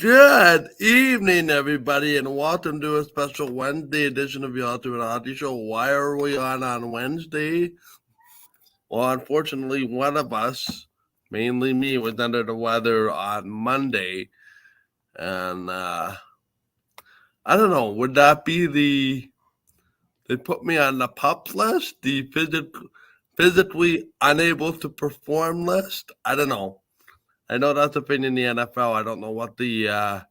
Good evening, everybody, and welcome to a special Wednesday edition of the Ultimate Hockey Show. Why are we on Wednesday? Well, unfortunately, one of us, mainly me, was under the weather on Monday, and I don't know. Would that be they put me on the PUP list, the physically unable to perform list? I don't know. I know that's a thing in the NFL. I don't know what I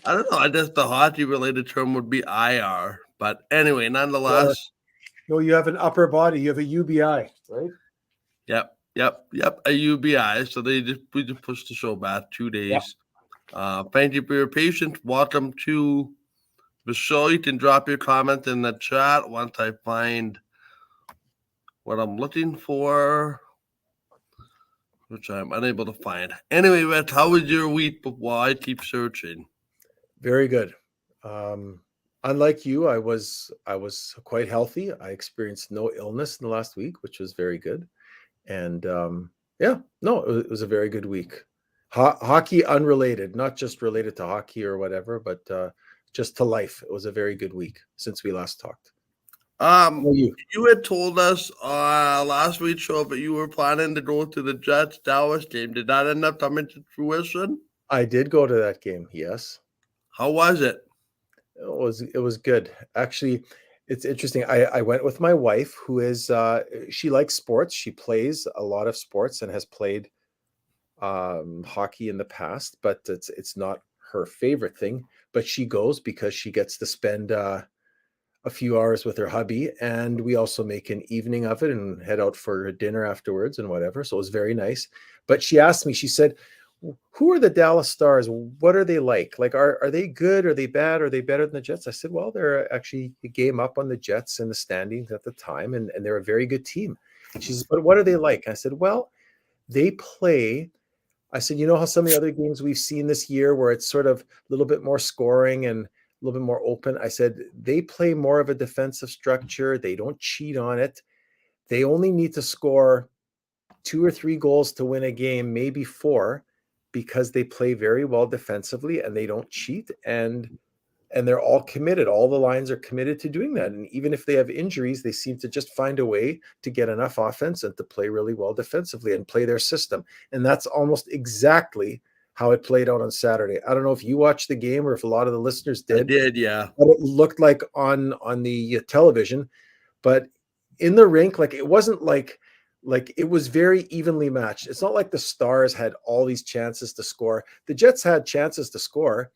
don't know. I guess the hockey related term would be IR. But anyway, Or nonetheless, no, you have an upper body. You have a UBI, right? yep, a UBI. So we just pushed the show back 2 days. Thank you for your patience. Welcome to the show. You can drop your comment in the chat once I find what I'm looking for, which I'm unable to find. Anyway, Rich, how was your week while I keep searching? Very good. Unlike you, I was quite healthy. I experienced no illness in the last week, which was very good. And it was a very good week. Hockey unrelated, not just related to hockey or whatever, but just to life. It was a very good week since we last talked. You had told us last week's show that you were planning to go to the Jets Dallas game. Did that end up coming to fruition? I did go to that game. Yes. How was it? It was good. Actually, it's interesting. I went with my wife, who is she likes sports. She plays a lot of sports and has played hockey in the past, but it's not her favorite thing. But she goes because she gets to spend a few hours with her hubby, and we also make an evening of it and head out for dinner afterwards and whatever. So it was very nice. But she asked me, she said, who are the Dallas Stars? What are they like? Like, are they good? Are they bad? Are they better than the Jets? I said, well, they're actually a game up on the Jets in the standings at the time, and they're a very good team. She says, but what are they like? I said, well, they play. I said, you know how some of the other games we've seen this year where it's sort of a little bit more scoring and a little bit more open? I said, they play more of a defensive structure. They don't cheat on it. They only need to score 2 or 3 goals to win a game, maybe 4, because they play very well defensively and they don't cheat, and they're all committed. All the lines are committed to doing that. And even if they have injuries, they seem to just find a way to get enough offense and to play really well defensively and play their system. And that's almost exactly how it played out on Saturday. I don't know if you watched the game or if a lot of the listeners did. I did, yeah. What it looked like on the television, but in the rink, like it wasn't like it was very evenly matched. It's not like the Stars had all these chances to score. The Jets had chances to score.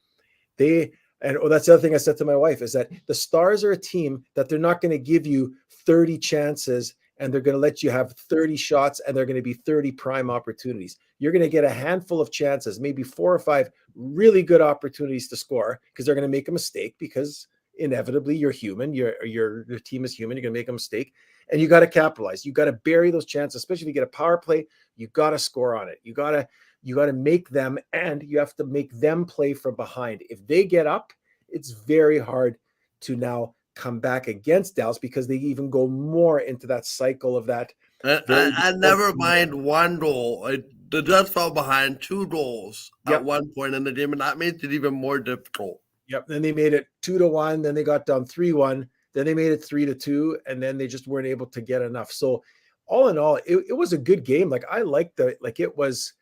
That's the other thing I said to my wife is that the Stars are a team that they're not going to give you 30 chances and they're going to let you have 30 shots and they're going to be 30 prime opportunities. You're going to get a handful of chances, maybe 4 or 5 really good opportunities to score because they're going to make a mistake because inevitably you're human. Your team is human. You're going to make a mistake and you got to capitalize. You got to bury those chances, especially if you get a power play. You got to score on it. You got to make them, and you have to make them play from behind. If they get up, it's very hard to now come back against Dallas because they even go more into that cycle of that. I never mind one goal. The Jets fell behind 2 goals at one point in the game, and that made it even more difficult. Yep. Then they made it 2-1. Then they got down 3-1. Then they made it 3-2, and then they just weren't able to get enough. So all in all, it was a good game. Like I liked it was.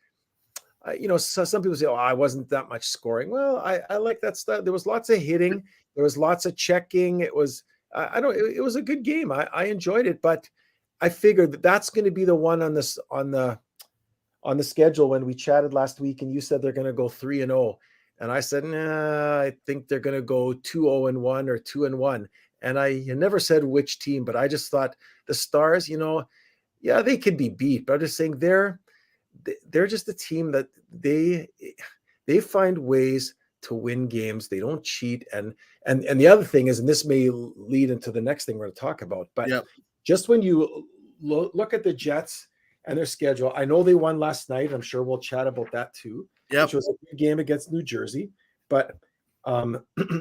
So some people say, "Oh, I wasn't that much scoring." Well, I like that stuff. There was lots of hitting. There was lots of checking. It was it was a good game. I enjoyed it, but I figured that's going to be the one on the schedule when we chatted last week, and you said they're going to go 3-0, and I said, nah, I think they're going to go 2-0-1 or 2-1, and I never said which team, but I just thought the Stars, yeah, they could be beat, but I'm just saying they're just a team that they find ways to win games. They don't cheat. And the other thing is, and this may lead into the next thing we're going to talk about, but just when you look at the Jets and their schedule, I know they won last night. I'm sure we'll chat about that too, which was a good game against New Jersey. But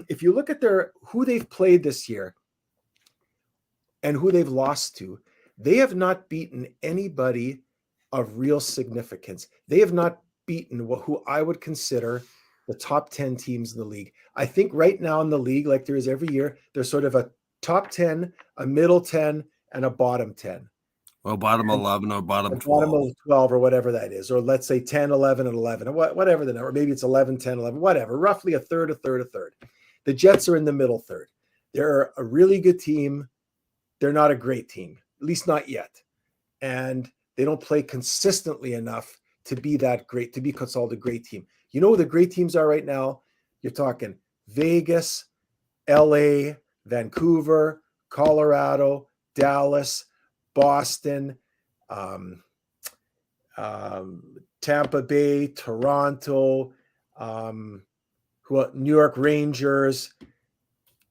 if you look at who they've played this year and who they've lost to, they have not beaten anybody of real significance. They have not beaten who I would consider the top 10 teams in the league. I think right now in the league, like there is every year, there's sort of a top 10, a middle 10, and a bottom 10. Or bottom 11 or bottom A bottom 12. of 12 or whatever that is. Or let's say 10, 11, and 11, or whatever the number. Maybe it's 11, 10, 11, whatever. Roughly a third, a third, a third. The Jets are in the middle third. They're a really good team. They're not a great team, at least not yet. And they don't play consistently enough to be that great, to be called a great team. You know who the great teams are right now? You're talking Vegas, LA, Vancouver, Colorado, Dallas, Boston, Tampa Bay, Toronto, New York Rangers,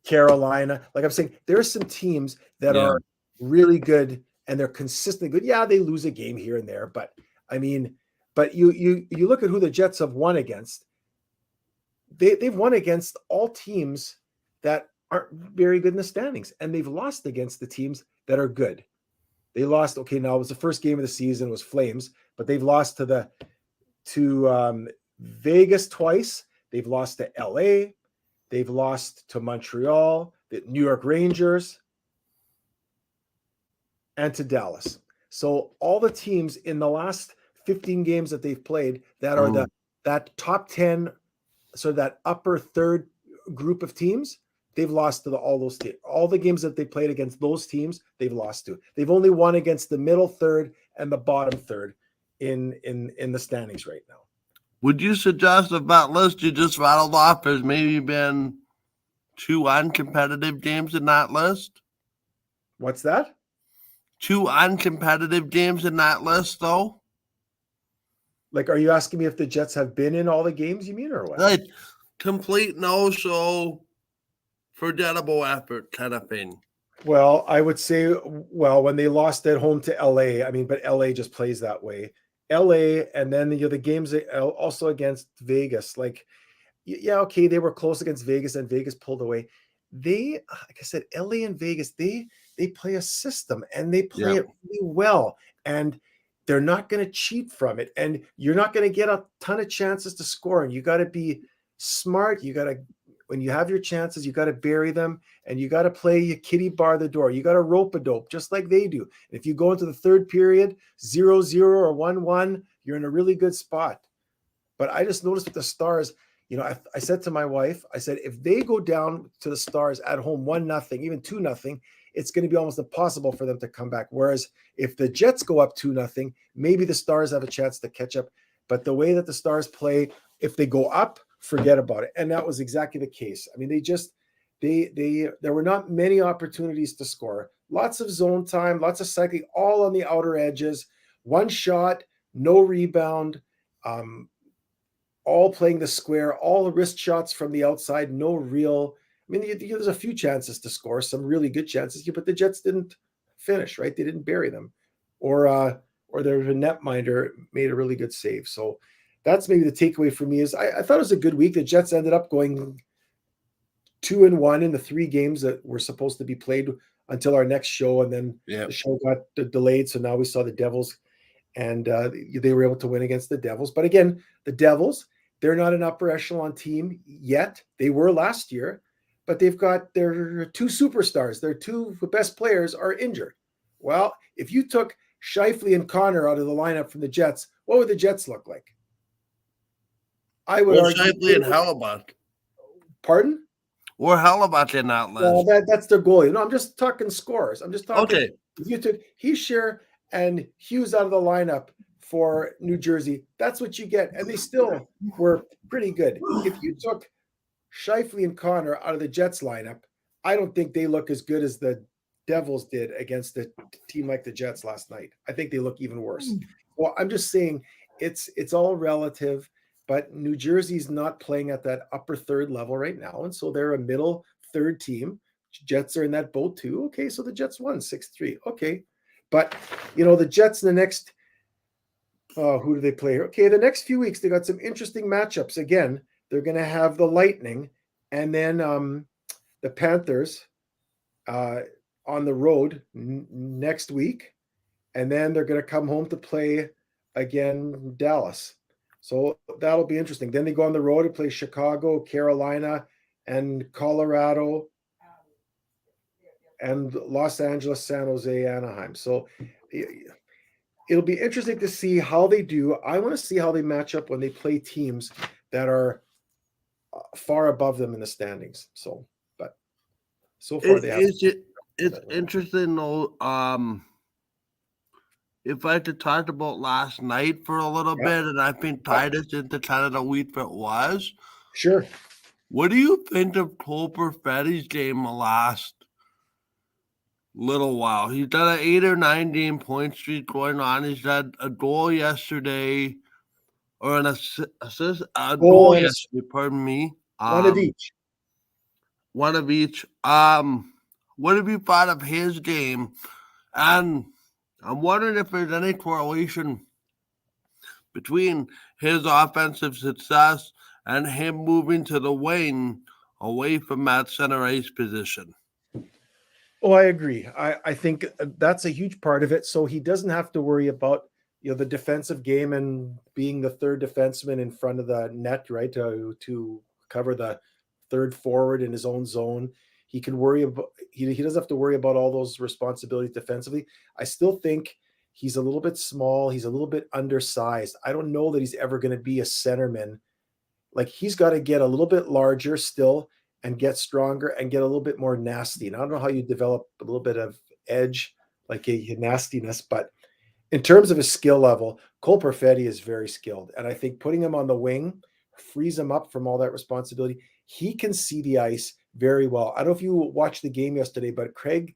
Carolina. Like I'm saying, there are some teams that are really good and they're consistently good. Yeah, they lose a game here and there, but I mean, but you look at who the Jets have won against. They've won against all teams that aren't very good in the standings, and they've lost against the teams that are good. They lost. Okay, now it was the first game of the season, it was Flames, but they've lost to Vegas twice. They've lost to LA. They've lost to Montreal, the New York Rangers, and to Dallas. So all the teams in the last 15 games that they've played that are that top 10, so that upper third group of teams, they've lost to all those teams. All the games that they played against those teams, they've lost to. They've only won against the middle third and the bottom third in the standings right now. Would you suggest that that list you just rattled off has maybe been 2 uncompetitive games in that list? What's that? 2 uncompetitive games in that list, though? Like, are you asking me if the Jets have been in all the games, you mean, or what? Like, complete no-show, forgettable effort kind of thing. Well, I would say, when they lost at home to LA, I mean, but LA just plays that way. LA, and then the games also against Vegas. Like, yeah, okay, they were close against Vegas, and Vegas pulled away. They, like I said, LA and Vegas, they play a system, and they play it really well, and they're not going to cheat from it, and you're not going to get a ton of chances to score, and you got to be smart. You got to, when you have your chances, you got to bury them, and you got to play your kitty bar the door. You got to rope a dope just like they do. And if you go into the third period 0-0 or 1-1, you're in a really good spot. But I just noticed with the Stars, I said to my wife, I said, if they go down to the Stars at home 1-0, even 2-0, it's going to be almost impossible for them to come back. Whereas if the Jets go up 2-0, maybe the Stars have a chance to catch up. But the way that the Stars play, if they go up, forget about it. And that was exactly the case. I mean, there were not many opportunities to score. Lots of zone time, lots of cycling, all on the outer edges. One shot, no rebound, all playing the square, all the wrist shots from the outside, no real. I mean, there's a few chances to score, some really good chances, but the Jets didn't finish, right? They didn't bury them, or their netminder made a really good save. So that's maybe the takeaway for me is I thought it was a good week. The Jets ended up going 2-1 in the 3 games that were supposed to be played until our next show, and then the show got delayed. So now we saw the Devils, and they were able to win against the Devils. But again, the Devils, they're not an upper echelon team yet. They were last year, but they've got their 2 superstars. Their 2 best players are injured. Well, if you took Scheifele and Connor out of the lineup from the Jets, what would the Jets look like? I would argue Scheifele and Hellebuyck. Pardon? Or Hellebuyck in that list. Well, that's their goalie. No, I'm just talking scores. I'm just talking. Okay. If you took Hischier and Hughes out of the lineup for New Jersey, that's what you get. And they still were pretty good. If you took Scheifele and Connor out of the Jets lineup, I don't think they look as good as the Devils did against a team like the Jets last night. I think they look even worse. Well, I'm just saying it's all relative, but New Jersey's not playing at that upper third level right now. And so they're a middle third team. Jets are in that boat too. Okay, so the Jets won 6-3. Okay. But, the Jets in the next, who do they play here? Okay, the next few weeks, they got some interesting matchups. Again, they're going to have the Lightning and then the Panthers on the road next week. And then they're going to come home to play again Dallas. So that'll be interesting. Then they go on the road to play Chicago, Carolina, and Colorado, and Los Angeles, San Jose, Anaheim. So it'll be interesting to see how they do. I want to see how they match up when they play teams that are far above them in the standings. So, but so far they have. It's interesting though. If I had to talk about last night for a little bit, and I think Titus into kind of the week that was. Sure. What do you think of Cole Perfetti's game the last little while? He's got an 8 or 9 game point streak going on. He's had a goal yesterday, or an assist, a goal yesterday. Pardon me. One of each. One of each. What have you thought of his game? And I'm wondering if there's any correlation between his offensive success and him moving to the wing away from that center ice position. Oh, I agree. I think that's a huge part of it. So he doesn't have to worry about the defensive game and being the third defenseman in front of the net, right? To cover the third forward in his own zone. He can worry about he doesn't have to worry about all those responsibilities defensively. I still think he's a little bit small. He's a little bit undersized. I don't know that he's ever going to be a centerman. Like, he's got to get a little bit larger still and get stronger and get a little bit more nasty. And I don't know how you develop a little bit of edge, like a nastiness, but in terms of his skill level, Cole Perfetti is very skilled. And I think putting him on the wing frees him up from all that responsibility. He can see the ice very well. I don't know if you watched the game yesterday, but Craig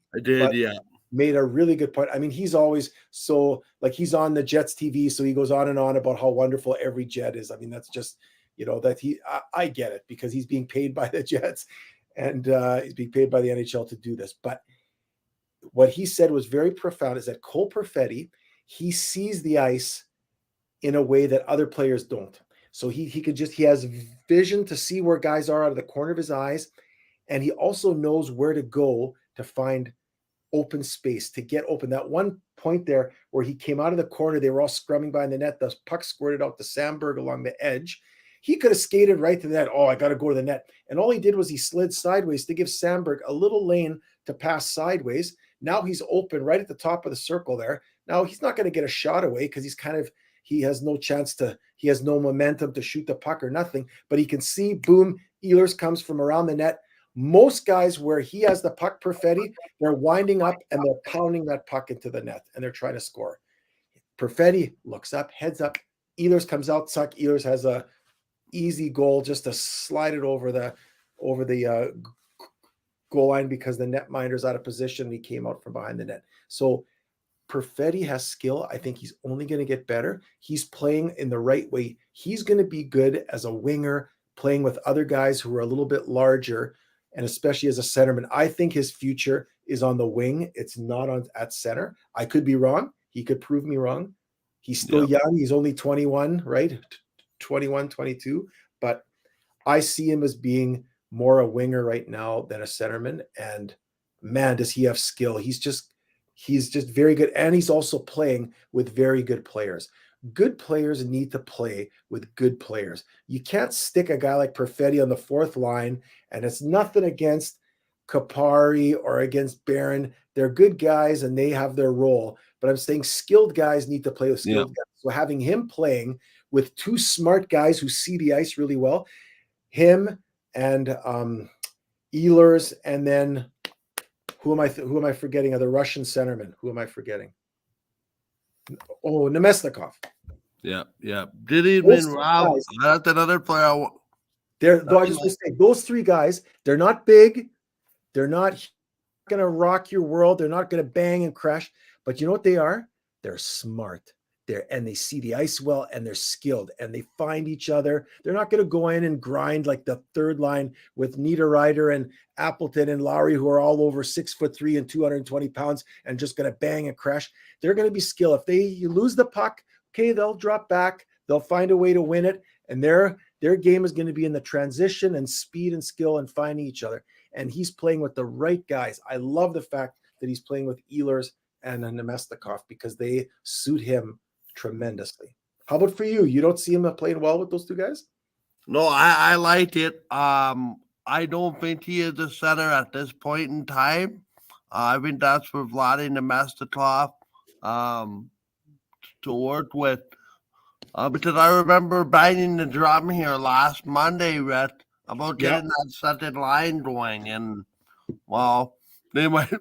made a really good point. I mean, he's always so, like, he's on the Jets TV, so he goes on and on about how wonderful every Jet is. I mean, that's just, I get it, because he's being paid by the Jets and he's being paid by the NHL to do this. But what he said was very profound, is that Cole Perfetti, he sees the ice in a way that other players don't. So he has vision to see where guys are out of the corner of his eyes. And he also knows where to go to find open space, to get open. That one point there where he came out of the corner, they were all scrumming by the net. The puck squirted out to Sandberg along the edge. He could have skated right to the net. Oh, I got to go to the net. And all he did was he slid sideways to give Sandberg a little lane to pass sideways. Now he's open right at the top of the circle there. Now he's not going to get a shot away because he has no chance he has no momentum to shoot the puck or nothing, but he can see, boom, Ehlers comes from around the net. Most guys where he has the puck, Perfetti, they're winding up and they're pounding that puck into the net and they're trying to score. Perfetti looks up, heads up, Ehlers comes out, suck. Ehlers has a easy goal just to slide it over the goal line because the netminder's out of position and he came out from behind the net. So Perfetti has skill. I think he's only going to get better. He's playing in the right way. He's going to be good as a winger, playing with other guys who are a little bit larger, and especially as a centerman. I think his future is on the wing. It's not at center. I could be wrong. He could prove me wrong. He's still young. He's only 21, right? 21, 22. But I see him as being more a winger right now than a centerman. And man, does he have skill. He's just very good. And he's also playing with very good players. Good players need to play with good players. You can't stick a guy like Perfetti on the fourth line, and it's nothing against Kapari or against Barron. They're good guys and they have their role. But I'm saying skilled guys need to play with skilled guys. So having him playing with two smart guys who see the ice really well, him and Ehlers, and then who am I forgetting? Are the Russian centerman? Who am I forgetting? Oh, Nemesnikov. Yeah. Did he mean Rob? That's another player. I was just going to say, those three guys, they're not big. They're not going to rock your world. They're not going to bang and crash. But you know what they are? They're smart. And they see the ice well, and they're skilled, and they find each other. They're not going to go in and grind like the third line with Niederreiter and Appleton and Lowry, who are all over 6'3" and 220 pounds and just going to bang and crash. They're going to be skilled. If you lose the puck, okay, they'll drop back. They'll find a way to win it. And their game is going to be in the transition and speed and skill and finding each other. And he's playing with the right guys. I love the fact that he's playing with Ehlers and Nemesnikov because they suit him tremendously. How about for you? You don't see him playing well with those two guys? No, I liked it. I don't think he is the center at this point in time. I think that's for Vladimir Nemestikov to work with. Because I remember banging the drum here last Monday, Rhett, about Yeah. getting that second line going. And, well, they might,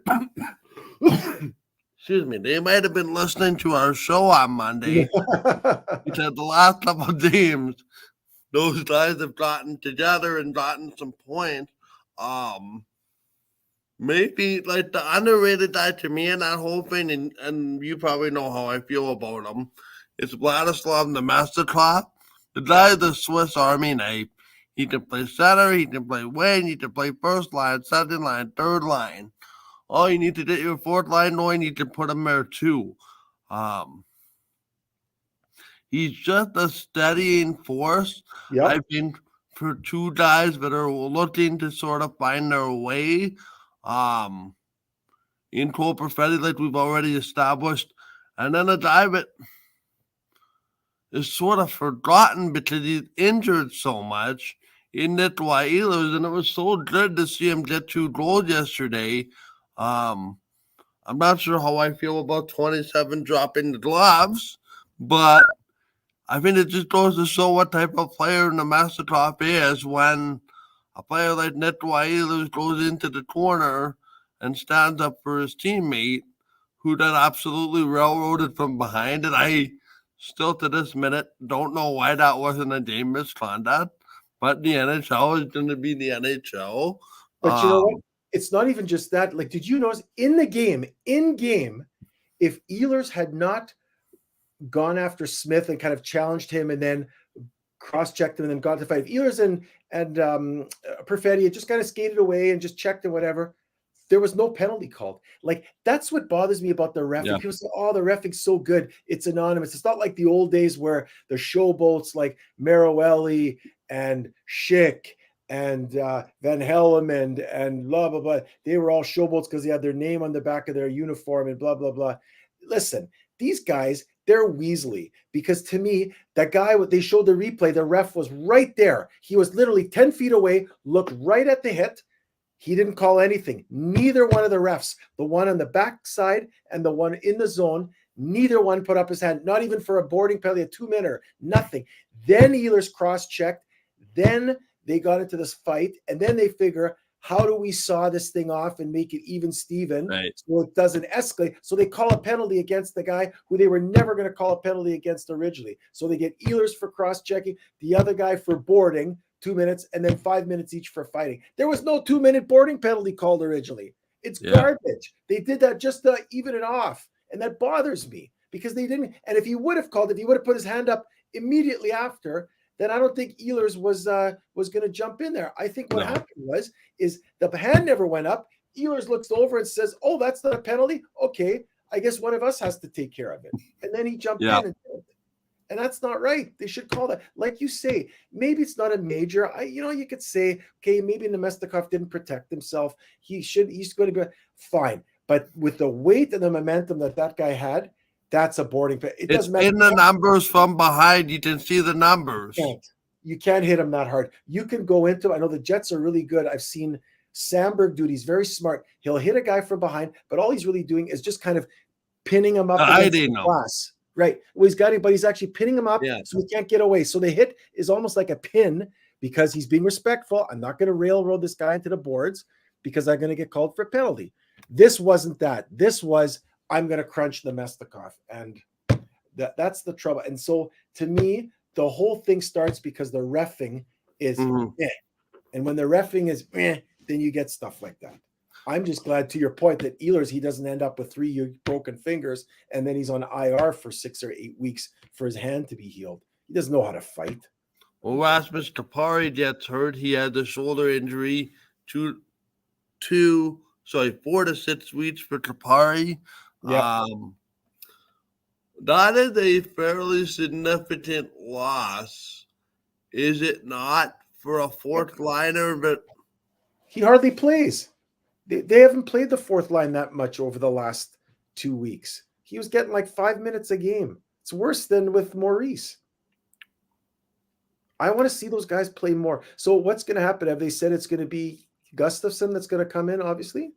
excuse me, they might have been listening to our show on Monday. Because the last couple of games, those guys have gotten together and gotten some points. Maybe like the underrated guy to me in that whole thing, and you probably know how I feel about him. It's Vladislav Nemestikov. The guy is the Swiss Army knife. He can play center, he can play wing, he can play first line, second line, third line. All you need to get your fourth line going, you can put him there too. He's just a steadying force. Yeah. I think for two guys that are looking to sort of find their way, in Cole Perfetti, like we've already established, and then a guy that is sort of forgotten because he's injured so much in Nikolai Ehlers, and it was so good to see him get 2 goals yesterday. I'm not sure how I feel about 27 dropping the gloves, but I think it just goes to show what type of player Nemestikov is when a player like Nikolai Ehlers goes into the corner and stands up for his teammate, who then absolutely railroaded from behind. And I still to this minute don't know why that wasn't a game misconduct, but the NHL is going to be the NHL. But you know what? It's not even just that. Like, did you notice in game, if Ehlers had not gone after Smith and kind of challenged him and then cross-checked him and then got to the fight, if Ehlers and Perfetti had just kind of skated away and just checked and whatever, there was no penalty called. Like, that's what bothers me about the ref. Yeah. People say, oh, the reffing's so good, it's anonymous. It's not like the old days where the showboats like Maroelli and Schick and Van Helm and blah, blah, blah. They were all showboats because they had their name on the back of their uniform and blah, blah, blah. Listen, these guys, they're Weasley, because to me, that guy, they showed the replay, the ref was right there. He was literally 10 feet away, looked right at the hit. He didn't call anything. Neither one of the refs, the one on the backside and the one in the zone, neither one put up his hand, not even for a boarding penalty, a 2-minute, nothing. Then Ehlers cross-checked. Then they got into this fight, and then they figure, how do we saw this thing off and make it even Steven, right, so it doesn't escalate? So they call a penalty against the guy who they were never going to call a penalty against originally. So they get Ehlers for cross-checking, the other guy for boarding, 2 minutes, and then 5 minutes each for fighting. There was no 2-minute boarding penalty called originally. It's garbage. They did that just to even it off, and that bothers me because they didn't. And if he would have called, if he would have put his hand up immediately after, then I don't think Ehlers was going to jump in there. I think what happened is the hand never went up. Ehlers looks over and says, "Oh, that's not a penalty. Okay, I guess one of us has to take care of it." And then he jumped in and did it. And that's not right. They should call that. Like you say, maybe it's not a major. You could say, okay, maybe Nemestikov didn't protect himself. He's going to be fine. But with the weight and the momentum that guy had, that's a boarding. It doesn't matter. In the numbers from behind. You can see the numbers. You can't hit him that hard. You can go into, I know the Jets are really good. I've seen Sandberg do it. He's very smart. He'll hit a guy from behind, but all he's really doing is just kind of pinning him up against the glass. Right. Well, he's got it, but he's actually pinning him up so he can't get away. So the hit is almost like a pin because he's being respectful. I'm not going to railroad this guy into the boards because I'm going to get called for a penalty. This wasn't that. This was, I'm going to crunch Nemestikov. And that's the trouble. And so to me, the whole thing starts because the reffing is meh. And when the reffing is meh, then you get stuff like that. I'm just glad, to your point, that Ehlers, he doesn't end up with 3 broken fingers and then he's on IR for 6 or 8 weeks for his hand to be healed. He doesn't know how to fight. Well, Rasmus Kupari gets hurt. He had the shoulder injury, 4 to 6 weeks for Kupari. Yeah. That is a fairly significant loss, is it not, for a fourth liner? But he hardly plays. They haven't played the fourth line that much over the last 2 weeks. He was getting like 5 minutes a game. It's worse than with Maurice. I want to see those guys play more. So what's going to happen? Have they said it's going to be Gustafsson that's going to come in, obviously?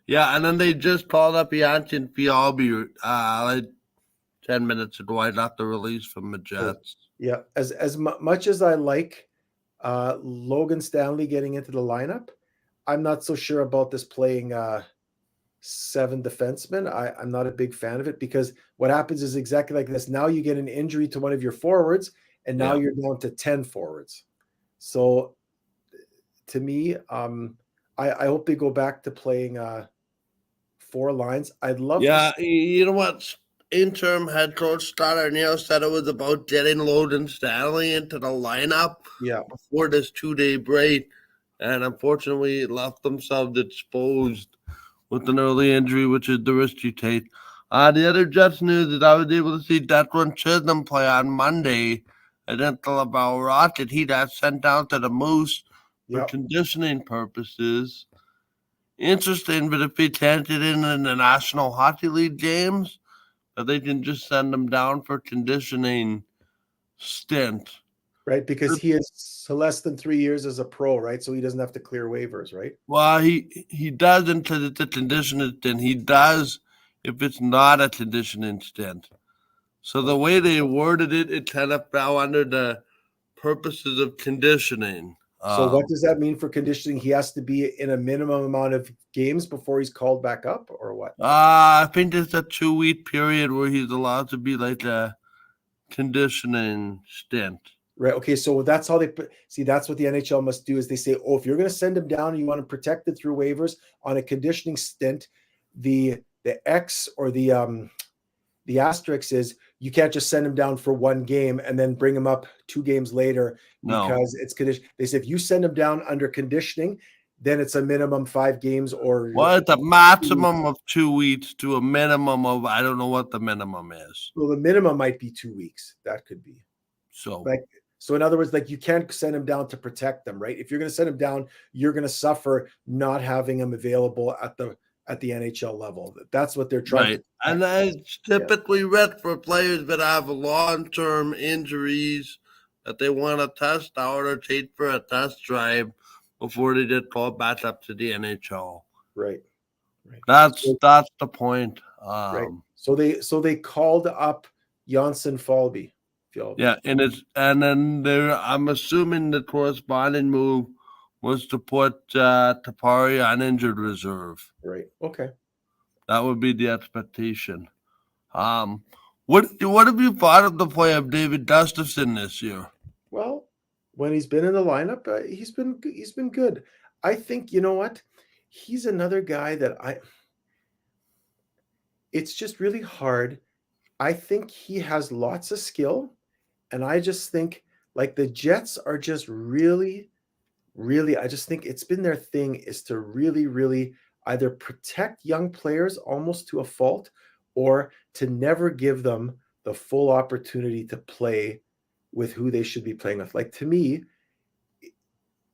Yeah, and then they just called up Yanchin Fialbi like 10 minutes ago. I got the release from the Jets. Yeah. As much as I like Logan Stanley getting into the lineup, I'm not so sure about this playing 7 defensemen. I'm not a big fan of it because what happens is exactly like this. Now you get an injury to one of your forwards, and now you're down to 10 forwards. So to me, I hope they go back to playing 4 lines. I'd love to see. You know what? Interim head coach Scott Arniel said it was about getting Logan Stanley into the lineup before this 2-day break. And unfortunately, it left themselves exposed with an early injury, which is the risk you take. The other Jets news is I was able to see Declan Chisholm play on Monday against the Laval Rocket. He got sent down to the Moose for conditioning purposes. Interesting, but if he can't get in the National Hockey League games, that they can just send him down for conditioning stint. Right, because he is less than 3 years as a pro, right? So he doesn't have to clear waivers, right? Well, he doesn't because it's a conditioning stint. He does if it's not a conditioning stint. So the way they worded it, it kind of fell under the purposes of conditioning. So what does that mean for conditioning? He has to be in a minimum amount of games before he's called back up, or what? I think it's a 2-week period where he's allowed to be like a conditioning stint. Right. Okay. So that's how they see. That's what the NHL must do is they say, oh, if you're going to send him down and you want him protected through waivers on a conditioning stint, the X or the asterisk is you can't just send him down for 1 game and then bring him up 2 games later because it's conditioned. They say if you send him down under conditioning, then it's a minimum 5 games or it's a maximum of 2 weeks to a minimum of I don't know what the minimum is. Well, the minimum might be 2 weeks. That could be. So in other words, like you can't send him down to protect them, right? If you're going to send him down, you're going to suffer not having him available at the NHL level. That's what they're trying to. And that's typically read for players that have long-term injuries that they want to test out or take for a test drive before they get called back up to the NHL. Right. That's the point. Right. So they called up Janssen Falby. Yeah, and then I'm assuming the corresponding move was to put Tapari on injured reserve. Right. Okay. That would be the expectation. What have you thought of the play of David Gustafsson this year? Well, when he's been in the lineup, he's been good. I think you know what, he's another guy that it's just really hard. I think he has lots of skill. And I just think like the Jets are just really, really, I just think it's been their thing is to really, really either protect young players almost to a fault or to never give them the full opportunity to play with who they should be playing with. Like to me,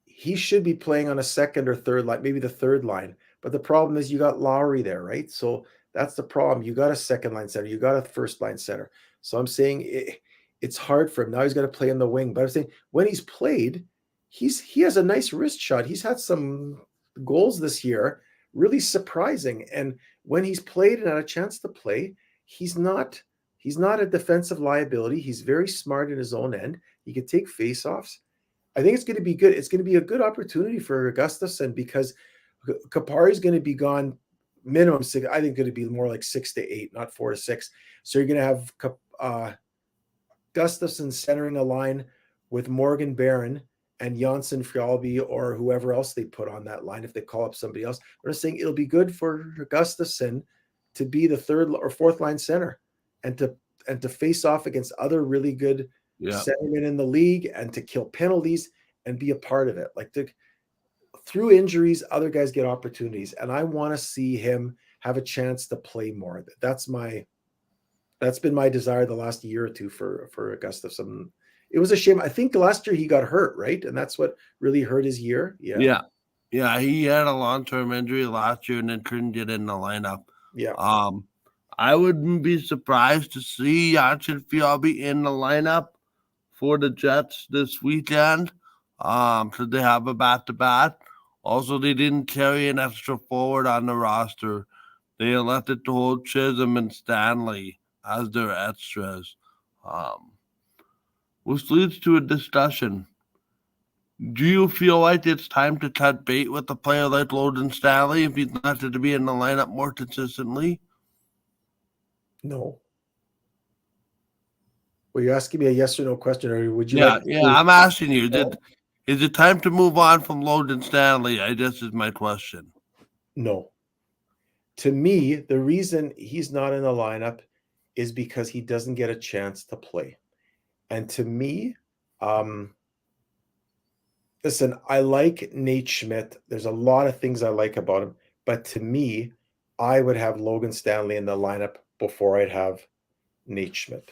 he should be playing on a second or third line, maybe the third line. But the problem is you got Lowry there, right? So that's the problem. You got a second line center, you got a first line center. So I'm saying it's hard for him. Now he's got to play in the wing. But I'm saying when he's played, he has a nice wrist shot. He's had some goals this year, really surprising. And when he's played and had a chance to play, he's not a defensive liability. He's very smart in his own end. He can take faceoffs. I think it's going to be good. It's going to be a good opportunity for Gustafsson because Kapari's going to be gone minimum 6. I think going to be more like 6 to 8, not 4 to 6. So you're going to have Gustafsson centering a line with Morgan Barron and Janssen Fialbi or whoever else they put on that line if they call up somebody else. I'm just saying it'll be good for Gustafsson to be the third or fourth line center and to face off against other really good centermen in the league and to kill penalties and be a part of it. Like through injuries, other guys get opportunities, and I want to see him have a chance to play more. That's been my desire the last year or two for Gustafsson. It was a shame. I think last year he got hurt, right? And that's what really hurt his year. Yeah. He had a long-term injury last year and then couldn't get in the lineup. Yeah. I wouldn't be surprised to see Yanchin Fialbi in the lineup for the Jets this weekend. So they have a bat-to-bat. Also, they didn't carry an extra forward on the roster. They elected to hold Chisholm and Stanley as their extras, which leads to a discussion. Do you feel like it's time to cut bait with a player like Logan Stanley if he's not to be in the lineup more consistently? No. Well, you're asking me a yes or no question, or would you Yeah, like? I'm asking you. No. Is it time to move on from Logan Stanley? I guess is my question. No. To me, the reason he's not in the lineup is because he doesn't get a chance to play. And to me, listen, I like Nate Schmidt. There's a lot of things I like about him, but to me, I would have Logan Stanley in the lineup before I'd have Nate Schmidt.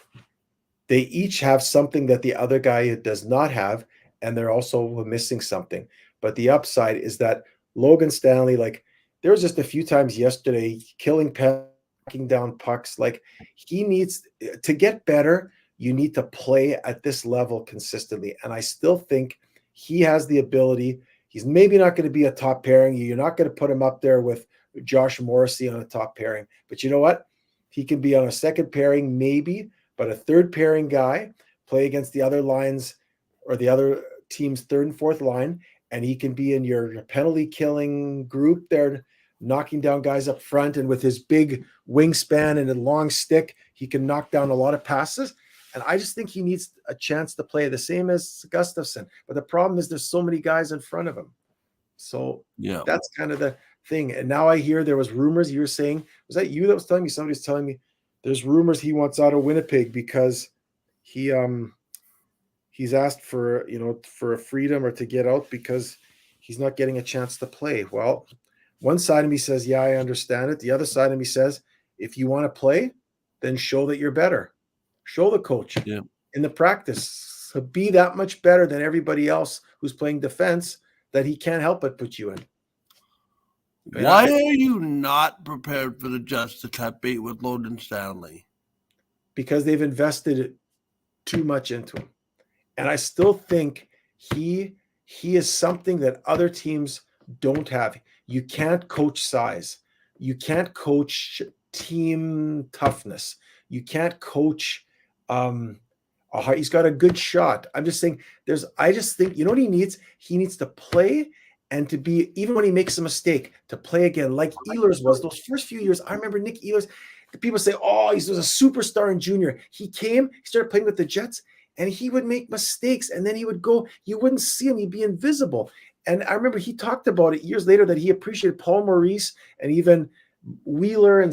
They each have something that the other guy does not have, and they're also missing something. But the upside is that Logan Stanley, like, there was just a few times yesterday killing, packing down pucks. Like, he needs to get better. You need to play at this level consistently. And I still think he has the ability. He's maybe not going to be a top pairing. You're not going to put him up there with Josh Morrissey on a top pairing. But you know what? He can be on a second pairing, maybe, but a third pairing guy, play against the other lines or the other team's third and fourth line, and he can be in your penalty killing group there, knocking down guys up front. And with his big wingspan and a long stick, he can knock down a lot of passes. And I just think he needs a chance to play, the same as Gustafsson. But the problem is there's so many guys in front of him. So Yeah, that's kind of the thing. And now I hear there was rumors. You were saying, was that you that was telling me? Somebody's telling me there's rumors he wants out of Winnipeg because he's asked for, for a freedom or to get out because he's not getting a chance to play. Well, one side of me says, yeah, I understand it. The other side of me says, if you want to play, then show that you're better. Show the coach in the practice to be that much better than everybody else who's playing defense that he can't help but put you in. Why are you not prepared for the Jets to cut bait with Logan Stanley? Because they've invested too much into him. And I still think he is something that other teams don't have. You can't coach size. You can't coach team toughness. You can't coach he's got a good shot. I'm just saying I just think, you know what he needs? He needs to play and to be, even when he makes a mistake, to play again like Ehlers was those first few years. I remember Nick Ehlers, the people say, oh, he was a superstar in junior. He started playing with the Jets, and he would make mistakes, and then he would go, you wouldn't see him, he'd be invisible. And I remember he talked about it years later that he appreciated Paul Maurice and even Wheeler and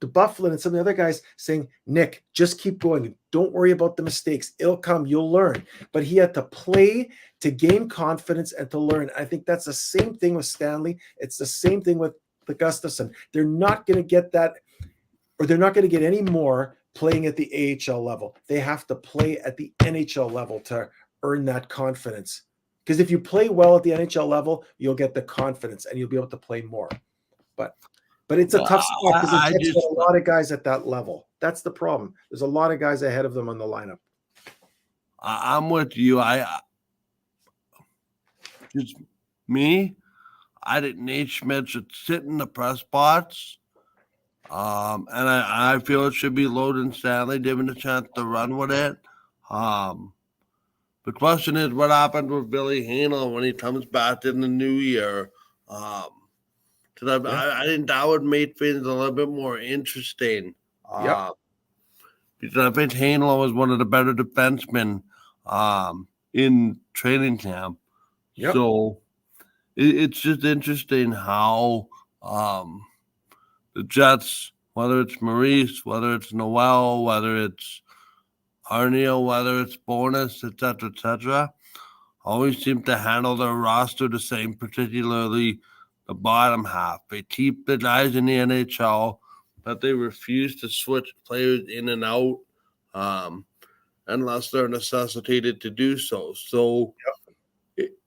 the Buffalo and some of the other guys saying, Nick, just keep going. Don't worry about the mistakes. It'll come. You'll learn. But he had to play to gain confidence and to learn. I think that's the same thing with Stanley. It's the same thing with the Gustafsson. They're not going to get that, or they're not going to get any more playing at the AHL level. They have to play at the NHL level to earn that confidence. Because if you play well at the NHL level, you'll get the confidence and you'll be able to play more. But it's a tough spot because there's a lot of guys at that level. That's the problem. There's a lot of guys ahead of them on the lineup. I'm with you. Just me. I think Nate Schmidt should sit in the press box. And I feel it should be Logan Stanley given a chance to run with it. The question is, what happened with Billy Hanel when he comes back in the new year? I think that would make things a little bit more interesting. Because I think Hanel was one of the better defensemen in training camp. Yep. So it's just interesting how the Jets, whether it's Maurice, whether it's Noel, whether it's Arniel, whether it's Bonus, etc., always seem to handle their roster the same, particularly the bottom half. They keep the guys in the NHL, but they refuse to switch players in and out unless they're necessitated to do so. So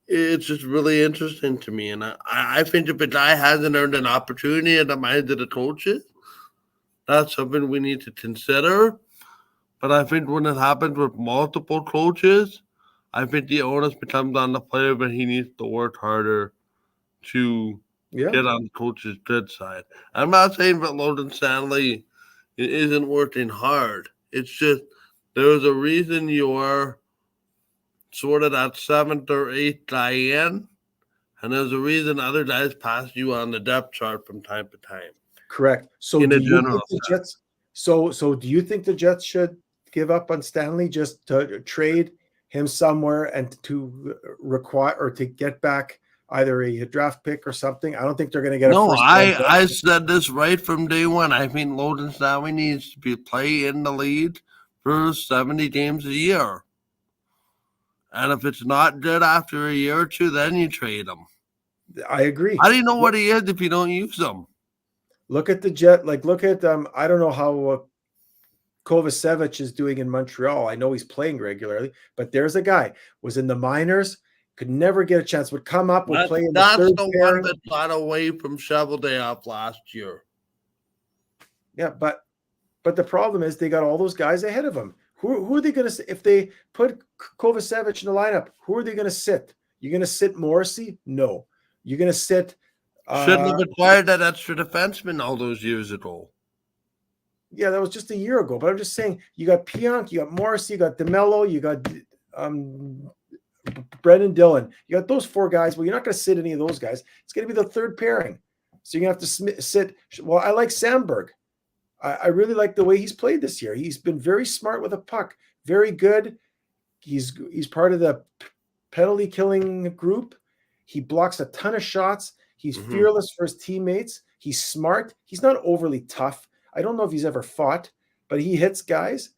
it's just really interesting to me. And I think if a guy hasn't earned an opportunity in the minds of the coaches, that's something we need to consider. But I think when it happens with multiple coaches, I think the onus becomes on the player, but he needs to work harder to Yeah, get on the coach's good side. I'm not saying that Logan Stanley isn't working hard. It's just there's a reason you're sort of that seventh or eighth guy in, and there's a reason other guys pass you on the depth chart from time to time. correct. So In do a you general think the sense. Jets? So do you think the Jets should give up on Stanley just to trade him somewhere and to require or to get back either a draft pick or something? I don't think they're going to get a No, first round pick. I said this right from day one. I think Logan Stanley needs to be play in the league for 70 games a year. And if it's not good after a year or two, then you trade him. I agree. How do you know what he is if you don't use him? Look at the Jet. Like, look at I don't know how Kovacevic is doing in Montreal. I know he's playing regularly, but there's a guy was in the minors, could never get a chance. Would come up, would play in the That's third the one pairing. that got away from Cheveldayoff last year. Yeah, but the problem is they got all those guys ahead of him. Who are they going to if they put Kovacevic in the lineup? Who are they going to sit? You're going to sit Morrissey? No. You're going to sit. Shouldn't have acquired that extra defenseman all those years ago. Yeah, that was just a year ago. But I'm just saying, you got Pionk, you got Morrissey, you got DeMello, you got Brendan Dillon. You got those four guys. Well, you're not going to sit any of those guys. It's going to be the third pairing. So you're going to have to sit. Well, I like Sandberg. I really like the way he's played this year. He's been very smart with a puck, very good. He's part of the penalty killing group. He blocks a ton of shots. He's fearless for his teammates. He's smart. He's not overly tough. I don't know if he's ever fought, but he hits guys.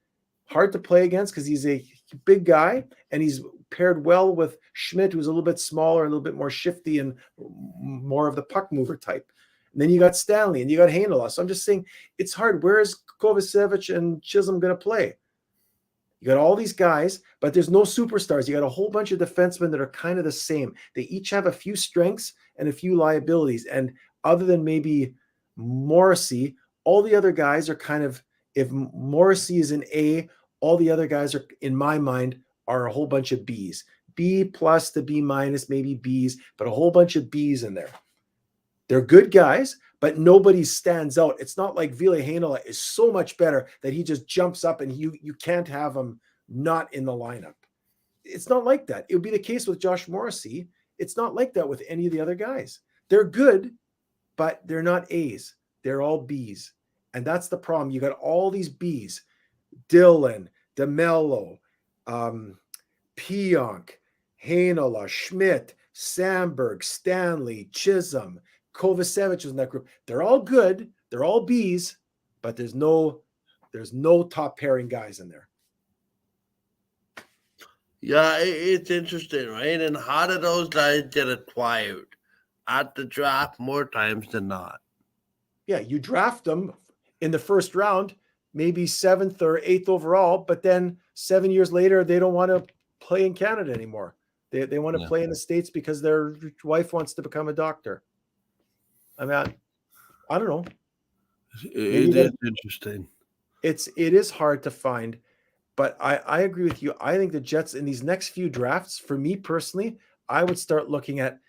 Hard to play against because he's a big guy, and he's paired well with Schmidt, who's a little bit smaller, a little bit more shifty, and more of the puck mover type. And then you got Stanley and you got Heinola. So I'm just saying it's hard. Where is Kovacevic and Chisholm going to play? You got all these guys, but there's no superstars. You got a whole bunch of defensemen that are kind of the same. They each have a few strengths and a few liabilities. And other than maybe Morrissey, all the other guys are kind of, if Morrissey is an A, all the other guys are, in my mind, are a whole bunch of Bs. B plus to B minus, maybe Bs, but a whole bunch of Bs in there. They're good guys, but nobody stands out. It's not like Ville Heinola is so much better that he just jumps up and you can't have him not in the lineup. It's not like that. It would be the case with Josh Morrissey. It's not like that with any of the other guys. They're good, but they're not A's. They're all B's. And that's the problem. You got all these B's. Dillon, DeMello, Pionk, Heinola, Schmidt, Sandberg, Stanley, Chisholm, Kovacevic was in that group. They're all good. They're all B's, but there's no top pairing guys in there. Yeah, it's interesting, right? And how do those guys get acquired? At the draft more times than not. Yeah, you draft them in the first round, maybe 7th or 8th overall, but then 7 years later, they don't want to play in Canada anymore. They want to play in the States because their wife wants to become a doctor. I mean, I don't know. It is interesting. It is hard to find, but I agree with you. I think the Jets in these next few drafts, for me personally, I would start looking at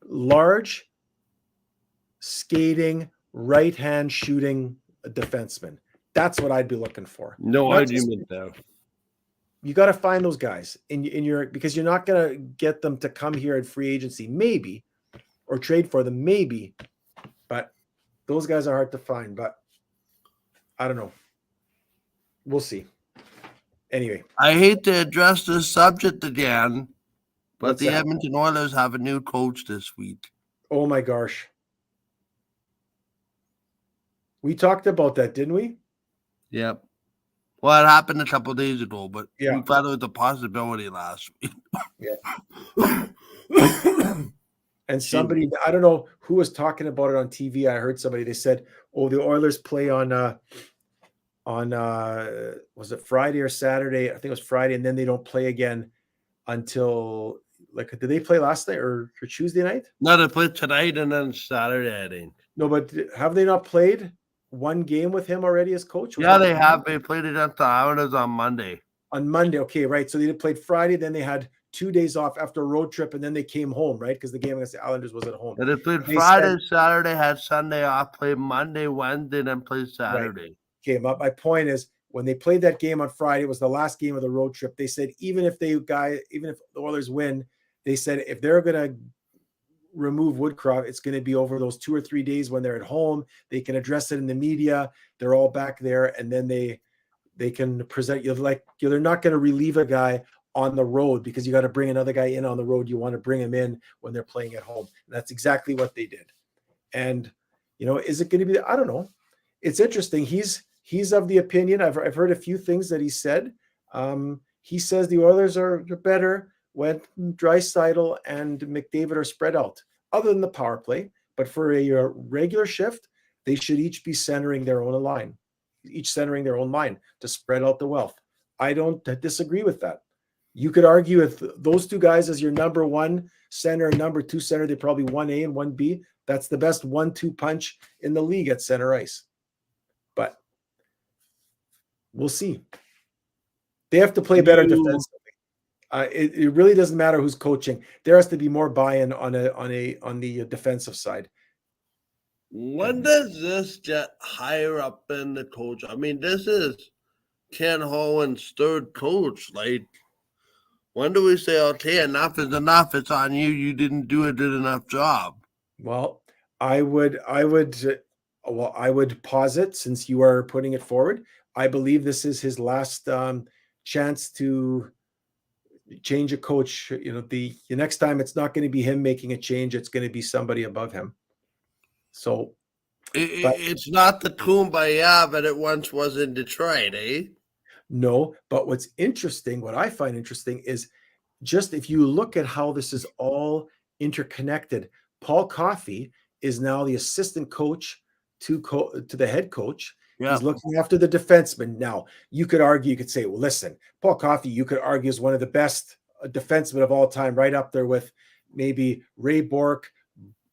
large, skating, right-hand shooting defensemen. That's what I'd be looking for. No argument there. You got to find those guys in your because you're not going to get them to come here at free agency, maybe, or trade for them, maybe. But those guys are hard to find. But I don't know. We'll see. Anyway, I hate to address this subject again, but What's the that? Edmonton Oilers have a new coach this week. Oh my gosh. We talked about that, didn't we? Yep. Well, it happened a couple of days ago, but Yeah. we thought it was a possibility last week. Yeah. And somebody, I don't know who was talking about it on TV. I heard somebody, they said, oh, the Oilers play on was it Friday or Saturday? I think it was Friday, and then they don't play again until, like, did they play last night or Tuesday night? No, they played tonight and then Saturday, I think. No, but have they not played one game with him already as coach? Was Yeah, that they have. They played against the Islanders on Monday. on Monday? Okay, right. So they played Friday, then they had 2 days off after a road trip, and then they came home, right? Because the game against the Islanders was at home. And they played They Friday, said, Saturday, had Sunday off, played Monday, Wednesday, then played right. Saturday. Okay, my point is when they played that game on Friday, it was the last game of the road trip. They said even if the Oilers win, they said if they're gonna remove Woodcroft, it's going to be over those 2 or 3 days when they're at home. They can address it in the media. They're all back there, and then they can present you like they're not going to relieve a guy on the road because you got to bring another guy in on the road. You want to bring him in when they're playing at home. And that's exactly what they did. And is it going to be? I don't know. It's interesting. He's of the opinion. I've heard a few things that he said. He says the Oilers are better when Draisaitl and McDavid are spread out, other than the power play. But for a regular shift, they should each be centering their own line, to spread out the wealth. I don't disagree with that. You could argue if those two guys as your number one center and number two center, they're probably 1A and 1B. That's the best 1-2 punch in the league at center ice. But we'll see. They have to play better defensively. It really doesn't matter who's coaching. There has to be more buy-in on the defensive side. When does this get higher up in the coach? I mean, this is Ken Holland's third coach. Like, when do we say, okay, enough is enough? It's on you. You didn't do a good enough job. Well, I would posit, since you are putting it forward, I believe this is his last chance to change a coach. The next time it's not going to be him making a change. It's going to be somebody above him. So it's not the kumbaya that it once was in Detroit, eh? No, but what I find interesting is just if you look at how this is all interconnected. Paul Coffey is now the assistant coach to the head coach. Yeah. He's looking after the defenseman. Now, you could say, well, listen, Paul Coffey, you could argue is one of the best defensemen of all time, right up there with maybe Ray Bourque,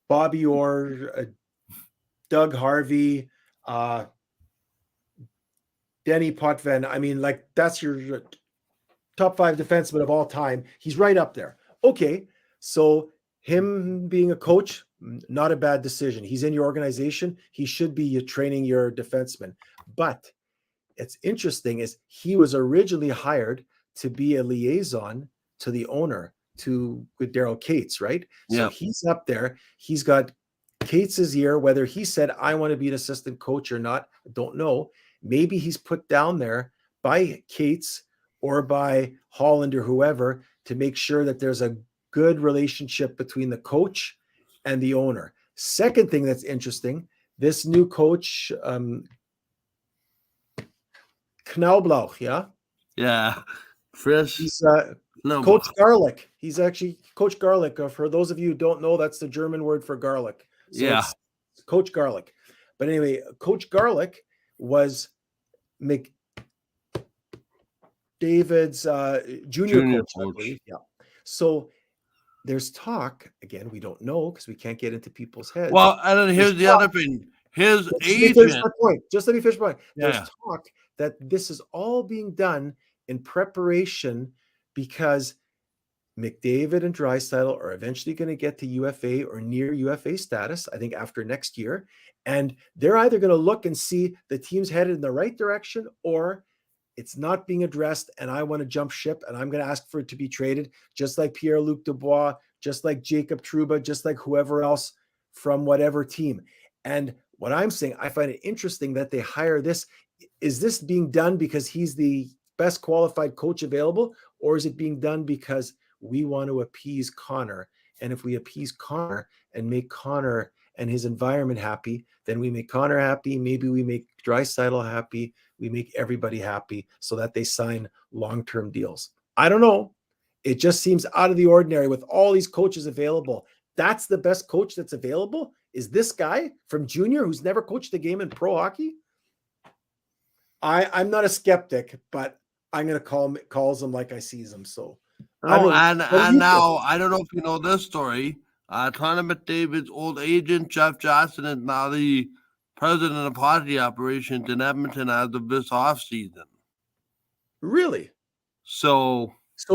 Bobby Orr, Doug Harvey, Denny Potvin. I mean, like, that's your top 5 defensemen of all time. He's right up there. Okay, so him being a coach, not a bad decision. He's in your organization. He should be training your defensemen. But it's interesting is he was originally hired to be a liaison to the owner, with Daryl Cates, right? Yeah. So he's up there. He's got Cates' ear. Whether he said, I want to be an assistant coach or not, I don't know. Maybe he's put down there by Cates or by Holland or whoever to make sure that there's a good relationship between the coach and the owner. Second thing that's interesting, this new coach, Knoblauch, yeah? Yeah. Chris. He's Coach Garlic. He's actually Coach Garlic. For those of you who don't know, that's the German word for garlic. So yeah. It's Coach Garlic. But anyway, Coach Garlic was McDavid's junior coach, I believe. Yeah. So there's talk, again, we don't know because we can't get into people's heads. Well, and then here's the other thing. His agent. Just let me finish my point. There's talk that this is all being done in preparation because McDavid and Draisaitl are eventually going to get to UFA or near UFA status, I think after next year. And they're either going to look and see the team's headed in the right direction or it's not being addressed and I want to jump ship and I'm going to ask for it to be traded, just like Pierre-Luc Dubois, just like Jacob Trouba, just like whoever else from whatever team. And what I'm saying, I find it interesting that they hire this. Is this being done because he's the best qualified coach available, or is it being done because we want to appease Connor? And if we appease Connor and make Connor and his environment happy, then we make Connor happy. Maybe we make Draisaitl happy. We make everybody happy so that they sign long-term deals. I don't know. It just seems out of the ordinary with all these coaches available. That's the best coach that's available? Is this guy from junior who's never coached a game in pro hockey? I'm not a skeptic, but I'm going to calls him like I sees them. So, now I don't know if you know this story. Connor McDavid's old agent, Jeff Johnson, is now the president of hockey operations in Edmonton as of this offseason. Really? So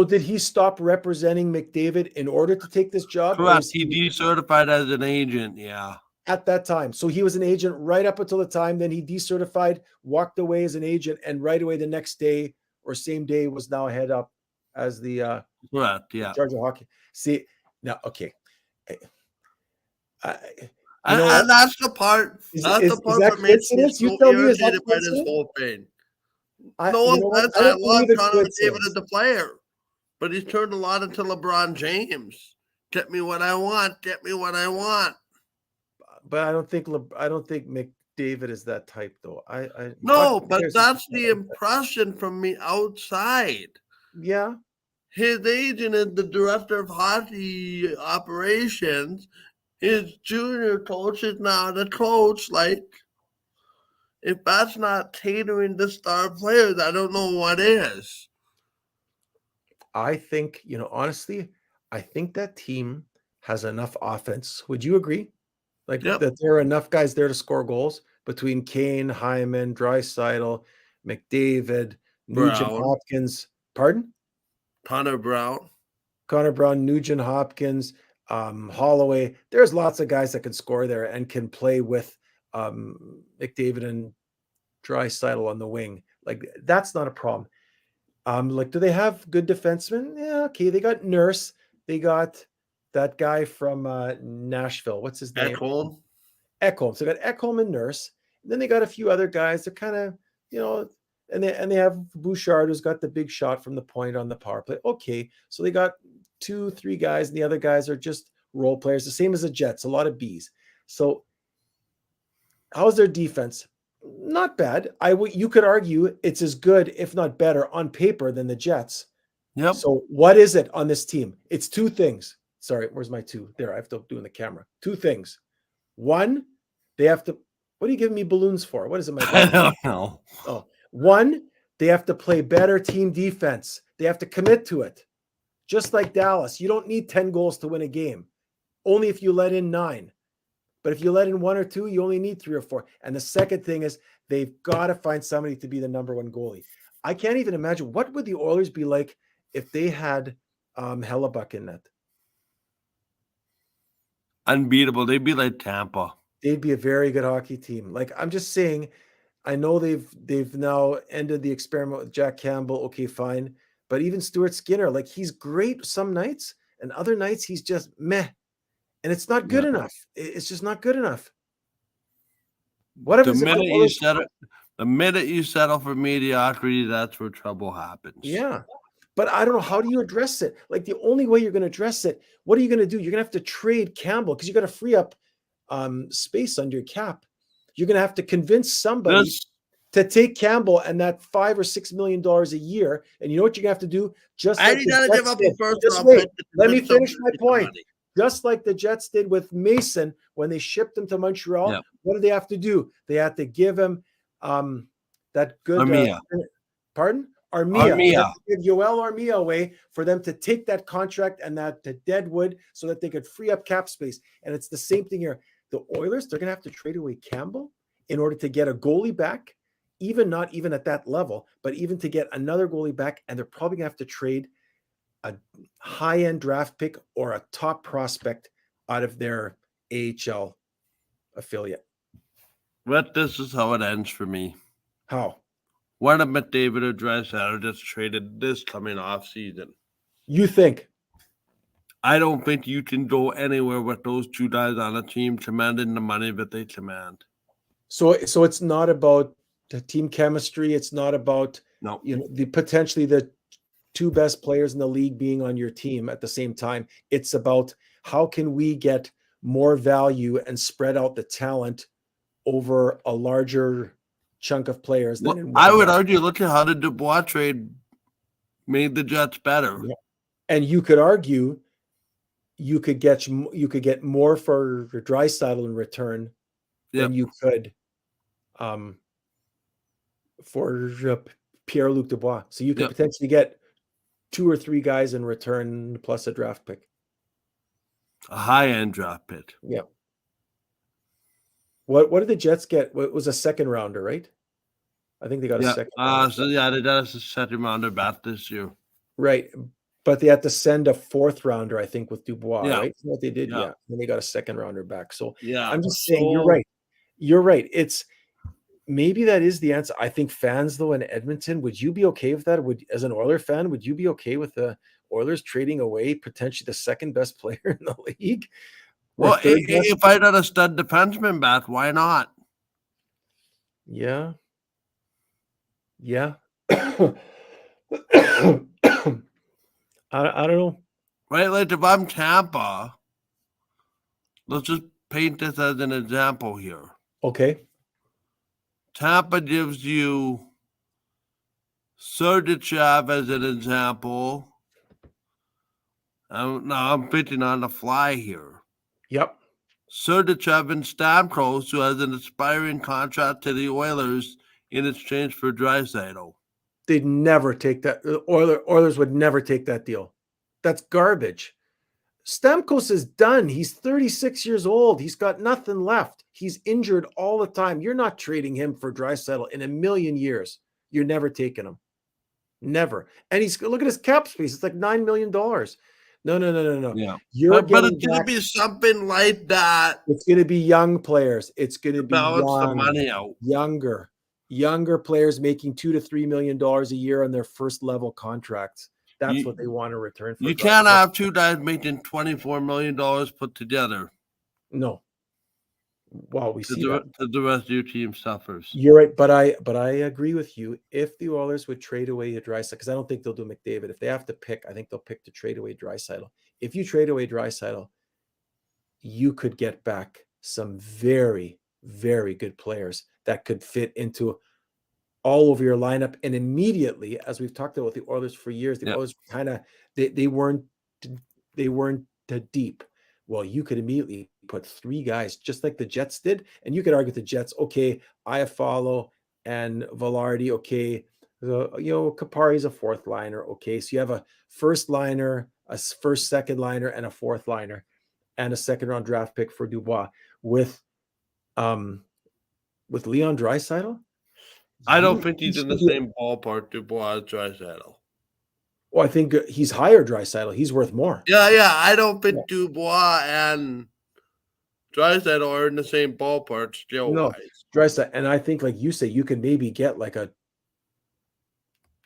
did he stop representing McDavid in order to take this job? Or correct. was He decertified as an agent. Yeah. at that time? So he was an agent right up until the time. Then he decertified, walked away as an agent, and right away the next day or same day was now head up as the Correct. Yeah. charge of hockey. See now, okay. And that's the part. That's the part that makes me so irritated by this whole thing. No offense, I love Connor McDavid as a player, but he's turned a lot into LeBron James. Get me what I want. Get me what I want. But I don't think McDavid is that type, though. No, but that's the impression from me outside. Yeah. His agent is the director of hockey operations. His junior coach is now the coach. Like, if that's not catering to star players, I don't know what is. I think, honestly, I think that team has enough offense. Would you agree? Like that there are enough guys there to score goals between Kane, Hyman, Draisaitl, McDavid, Nugent Hopkins. Pardon? Connor Brown, Nugent Hopkins, Holloway. There's lots of guys that can score there and can play with McDavid and Draisaitl on the wing. Like, that's not a problem. Like, do they have good defensemen? Yeah, okay. They got Nurse. They got that guy from Nashville. What's his name? Ekholm. So they got Ekholm and Nurse. And then they got a few other guys. They're kind of, and they have Bouchard, who's got the big shot from the point on the power play. Okay, so they got 2-3 guys, and the other guys are just role players, the same as the Jets, a lot of Bs. So how's their defense? Not bad. You could argue it's as good, if not better, on paper than the Jets. Yep. So what is it on this team? It's 2 things. Sorry, where's my 2? There, I have to do in the camera. 2 things. 1, they have to. What are you giving me balloons for? What is it? I don't know. Oh, 1, they have to play better team defense. They have to commit to it. Just like Dallas, you don't need 10 goals to win a game. Only if you let in 9. But if you let in 1 or 2, you only need 3 or 4. And the second thing is they've got to find somebody to be the number 1 goalie. I can't even imagine what would the Oilers be like if they had Hellebuck in net. Unbeatable. They'd be like Tampa. They'd be a very good hockey team. Like, I'm just saying, I know they've now ended the experiment with Jack Campbell. Okay, fine. But even Stuart Skinner, like, he's great some nights, and other nights he's just meh. And it's not good enough. It's just not good enough. What if the minute you settle for mediocrity, that's where trouble happens. Yeah. But I don't know, how do you address it? Like, the only way you're going to address it, what are you going to do? You're going to have to trade Campbell because you got to free up space under your cap. You're going to have to convince somebody to take Campbell and that $5 or $6 million a year. And you know what you're going to have to do? Let me finish my point. Just like the Jets did with Mason when they shipped him to Montreal. What did they have to do? They had to give him that good Armia. Pardon? Armia. Give Yoel Armia away for them to take that contract and that to Deadwood so that they could free up cap space. And it's the same thing here. The Oilers, they're going to have to trade away Campbell in order to get a goalie back, not even at that level, but even to get another goalie back. And they're probably going to have to trade a high-end draft pick or a top prospect out of their AHL affiliate. But this is how it ends for me. How? One of McDavid or Draisaitl just traded this coming off season. You think? I don't think you can go anywhere with those 2 guys on a team commanding the money that they command. So it's not about the team chemistry. It's not about potentially the 2 best players in the league being on your team at the same time. It's about how can we get more value and spread out the talent over a larger chunk of players. I would argue, look at how the Dubois trade made the Jets better. Yeah. And you could argue you could get more for Draisaitl in return than you could for Pierre-Luc Dubois. So you could potentially get 2 or 3 guys in return plus a draft pick. A high-end draft pick. Yeah. What did the Jets get? What was a second rounder, right? I think they got a Yeah. second rounder. So yeah, they got a second rounder back this year. Right. But they had to send a fourth rounder, I think, with Dubois, Yeah. right? Isn't that what they did? Yeah. Yeah. Then they got a second rounder back. So Yeah. I'm just saying, you're So right. You're right. It's maybe that is the answer. I think fans, though, in Edmonton, would you be okay with that? As an Oiler fan, would you be okay with the Oilers trading away potentially the second best player in the league? Or well, third best? if I got a stud defenseman back, why not? Yeah. Yeah. I don't know. Right? Like if I'm Tampa, let's just paint this as an example here. Okay. Tampa gives you Sergachev as an example. Now I'm thinking on the fly here. Yep. Sergachev and Stamkos, who has an expiring contract to the Oilers in exchange for Draisaitl. They'd never take that. Oilers would never take that deal. That's garbage. Stamkos is done. He's 36 years old. He's got nothing left. He's injured all the time. You're not trading him for Draisaitl in a million years. You're never taking him. Never. And he's look at his cap space. It's like $9 million. No. Yeah. You're But it's getting going to back, be something like that it's going to be young players. It's going to to be balance the young, money out. younger players making $2 to $3 million a year on their first level contracts. That's what they want to return for. You can't have two guys making $24 million put together. No. Well, we see that. The rest of your team suffers. You're right, but I agree with you. If the Oilers would trade away a Draisaitl, because I don't think they'll do McDavid. If they have to pick, I think they'll pick to trade away Draisaitl. If you trade away Draisaitl, you could get back some very, very good players that could fit into all over your lineup. And immediately, as we've talked about the Oilers for years, the Oilers kind of they weren't deep. Well, you could immediately put three guys just like the Jets did, and you could argue with the Jets. Okay, Iafallo and Velarde. Okay, Kapari's a fourth liner. Okay, so you have a first liner, a first, second liner, and a fourth liner, and a second round draft pick for Dubois with Leon Draisaitl. I don't think he's in the same ballpark Dubois as Draisaitl. Well, I think he's higher Draisaitl. He's worth more. Yeah. I don't think Dubois and Draisaitl are in the same ballpark skill-wise. Draisaitl, and I think, like you say, you can maybe get like a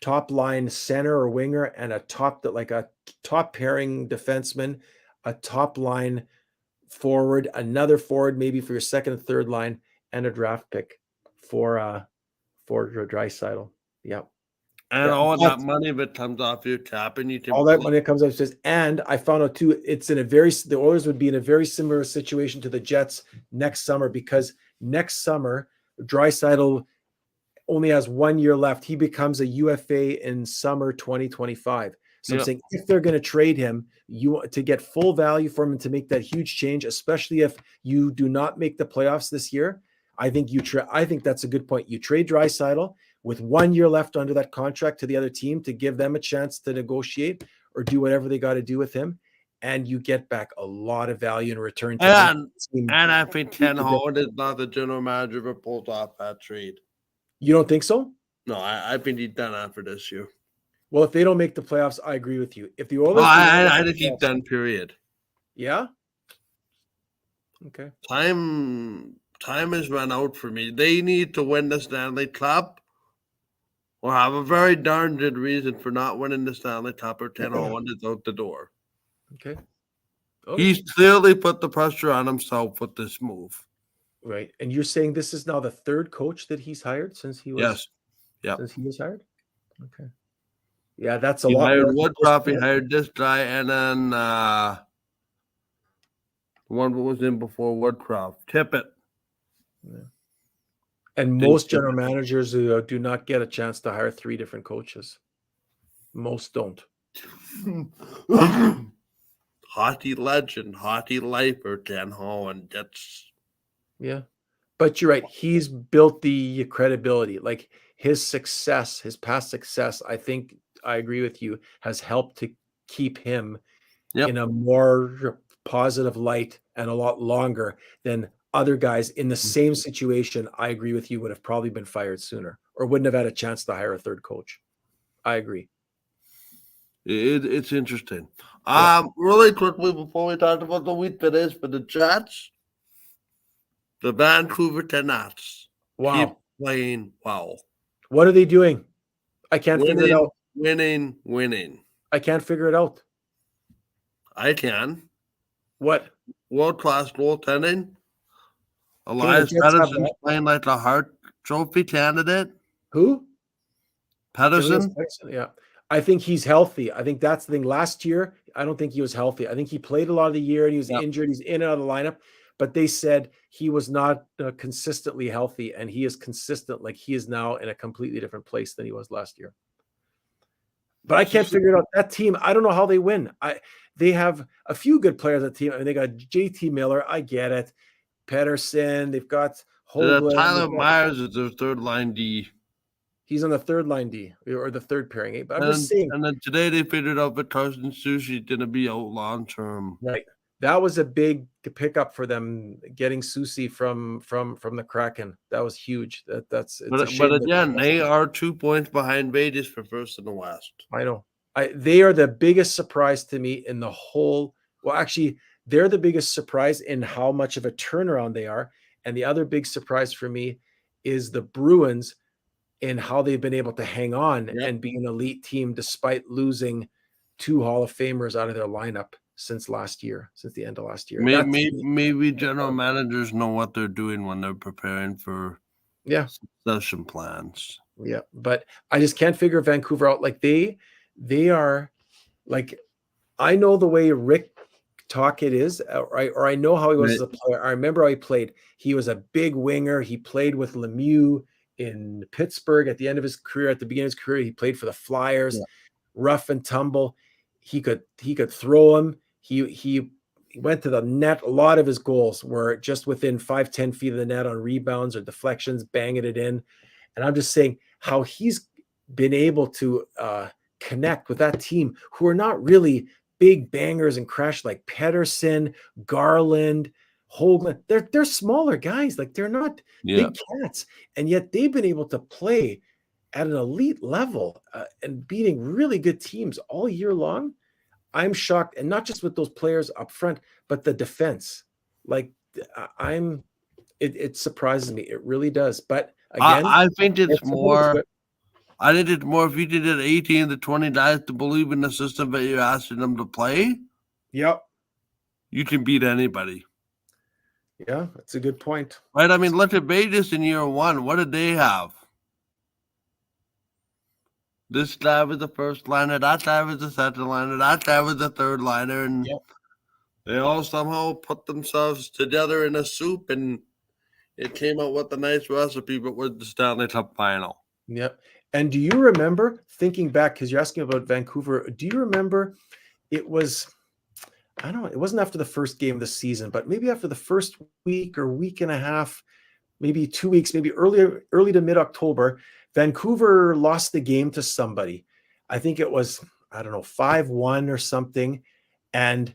top line center or winger and a top pairing defenseman, a top line forward, another forward maybe for your second and third line, and a draft pick for Draisaitl. Yeah. And all that money that comes off your cap, and you can all that money that comes up says, and I found out too, the Oilers would be in a very similar situation to the Jets next summer, because next summer Draisaitl only has 1 year left. He becomes a UFA in summer 2025. So I'm saying, if they're going to trade him, you want to get full value for him and to make that huge change, especially if you do not make the playoffs this year. I think I think that's a good point. You trade Draisaitl with 1 year left under that contract to the other team to give them a chance to negotiate or do whatever they got to do with him, and you get back a lot of value in return. And I think Ken Holland is not the general manager that pulls off that trade. You don't think so? No, I think he's done after this year. Well, if they don't make the playoffs, I agree with you. If the Oilers, I think he's done. Period. Yeah. Okay. Time has run out for me. They need to win the Stanley Cup, or have a very darn good reason for not winning the Stanley Cup, or Ken Holland is out the door. Okay. He's clearly put the pressure on himself with this move. Right. And you're saying this is now the third coach that he's hired since he was since he was hired? Okay. Yeah, that's a lot. He hired Woodcroft, he hired this guy, and then the one that was in before Woodcroft, Tippett. Yeah. And most general managers do not get a chance to hire three different coaches. Most don't. Hockey legend, hockey lifer, Ken Holland. Yeah. But you're right. He's built the credibility. Like his success, his past success, I think I agree with you, has helped to keep him in a more positive light and a lot longer than other guys in the same situation, I agree with you, would have probably been fired sooner or wouldn't have had a chance to hire a third coach. I agree. It's interesting. Yeah. Really quickly before we talk about the Wheat Biddies for the Jets, the Vancouver Canucks keep Wow. playing well. What are they doing? I can't figure it out. Winning. I can't figure it out. I can. What? World-class goaltending. Okay, Elias the Jets have Pettersson's that. playing like a Hart Trophy candidate. Who? Pettersson. Yeah. I think he's healthy. I think that's the thing. Last year, I don't think he was healthy. I think he played a lot of the year and he was injured. He's in and out of the lineup. But they said he was not consistently healthy, and he is consistent. Like he is now in a completely different place than he was last year. But I can't figure it out. That team, I don't know how they win. They have a few good players on the team. I mean, they got JT Miller. I get it. Pettersson. They've got Hoagland. Tyler Myers is their third line D. He's on the third line D or the third pairing. But I'm and, just saying. And then today they figured out that Carson Soucy is going to be out long term. Right. That was a big pickup for them, getting Soucy from the Kraken. That was huge. But again, they are 2 points behind Vegas for first in the West. I know. They are the biggest surprise to me in the whole. Well, actually, they're the biggest surprise in how much of a turnaround they are. And the other big surprise for me is the Bruins in how they've been able to hang on and be an elite team despite losing 2 Hall of Famers out of their lineup since the end of last year. Maybe general managers know what they're doing when they're preparing for succession plans. Yeah, but I just can't figure Vancouver out. Like they are, like, I know the way Rick Tocchet is, or I know how he was as a player. I remember how he played. He was a big winger. He played with Lemieux in Pittsburgh at the end of his career. At the beginning of his career, he played for the Flyers. Rough and tumble. He could throw him. He went to the net. A lot of his goals were just within 5-10 feet of the net on rebounds or deflections, banging it in. And I'm just saying how he's been able to connect with that team who are not really big bangers and crash like Pettersson, Garland, Hoagland. They're smaller guys. Like they're not big cats. And yet they've been able to play at an elite level and beating really good teams all year long. I'm shocked, and not just with those players up front, but the defense. Like it surprises me. It really does. But again, I think it's more. I think it's more if you did it 18 to 20 guys to believe in the system that you're asking them to play. Yep, you can beat anybody. Yeah, that's a good point. Right? I mean, look at Vegas in year one. What did they have? This guy was the first liner, that guy was the second liner, that guy was the third liner, and they all somehow put themselves together in a soup, and it came out with a nice recipe, but with the Stanley Cup final. Yep. And do you remember, thinking back, because you're asking about Vancouver, do you remember it was, I don't know, it wasn't after the first game of the season, but maybe after the first week or week and a half, maybe 2 weeks, maybe early to mid-October, Vancouver lost the game to somebody. I think it was, I don't know, 5-1 or something. And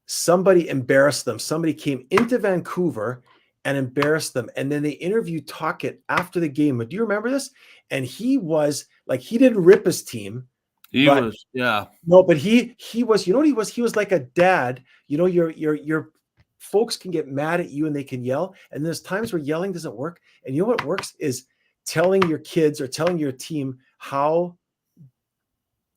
somebody embarrassed them. Somebody came into Vancouver and embarrassed them. And then they interviewed Tocchet after the game. But do you remember this? And he was like, he didn't rip his team. No, but he was, you know what he was? He was like a dad. You know, your folks can get mad at you and they can yell. And there's times where yelling doesn't work. And you know what works is telling your kids or telling your team how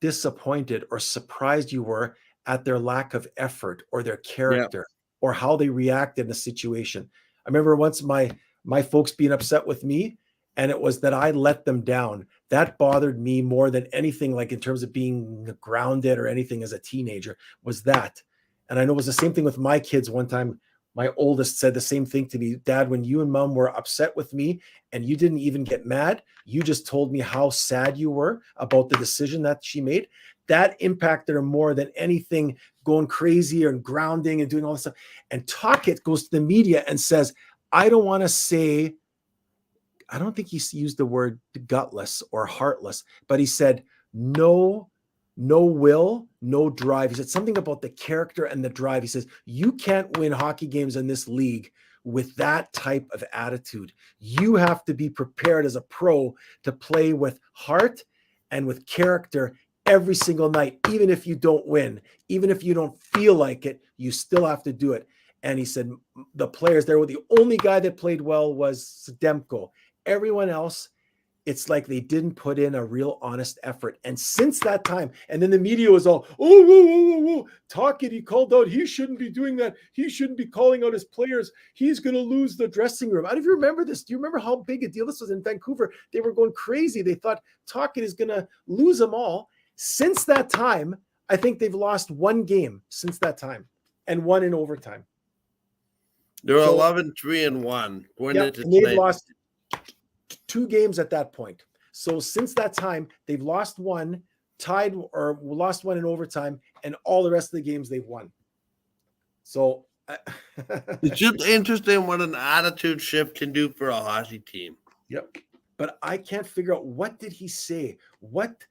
disappointed or surprised you were at their lack of effort or their character or how they reacted in a situation. I remember once my folks being upset with me, and it was that I let them down. That bothered me more than anything, like in terms of being grounded or anything as a teenager, was that. And I know it was the same thing with my kids. One time, my oldest said the same thing to me. Dad, when you and Mom were upset with me and you didn't even get mad, you just told me how sad you were about the decision that she made. That impacted her more than anything, going crazy and grounding and doing all this stuff. And Tocchet goes to the media and says, I don't want to say, I don't think he used the word gutless or heartless, but he said, no will, no drive. He said something about the character and the drive. He says, you can't win hockey games in this league with that type of attitude. You have to be prepared as a pro to play with heart and with character every single night, even if you don't win, even if you don't feel like it, you still have to do it. And he said the players there were the only guy that played well was Demko. Everyone else, it's like they didn't put in a real honest effort. And since that time, and then the media was all, Tocchet, he called out, he shouldn't be doing that. He shouldn't be calling out his players. He's going to lose the dressing room. I don't know if you remember this. Do you remember how big a deal this was in Vancouver? They were going crazy. They thought Tocchet is going to lose them all. Since that time, I think they've lost one game since that time and one in overtime. They're 11-3-1. Yeah, and they've lost 2 games at that point. So since that time, they've lost one, tied or lost one in overtime, and all the rest of the games they've won. So it's just interesting what an attitude shift can do for a hockey team. Yep. But I can't figure out, what did he say? What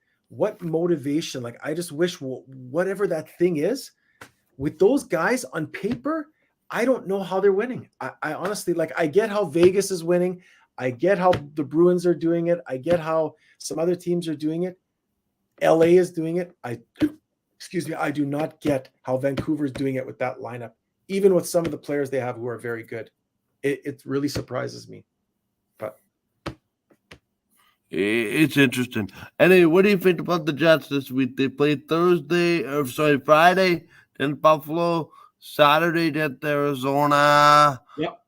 motivation? Like, I just wish whatever that thing is with those guys on paper, I don't know how they're winning. I honestly, like, I get how Vegas is winning. I get how the Bruins are doing it. I get how some other teams are doing it. LA is doing it. I do not get how Vancouver is doing it with that lineup, even with some of the players they have who are very good. It really surprises me. But it's interesting. Anyway, what do you think about the Jets this week? They played Friday, then Buffalo, Saturday, then Arizona. Yep.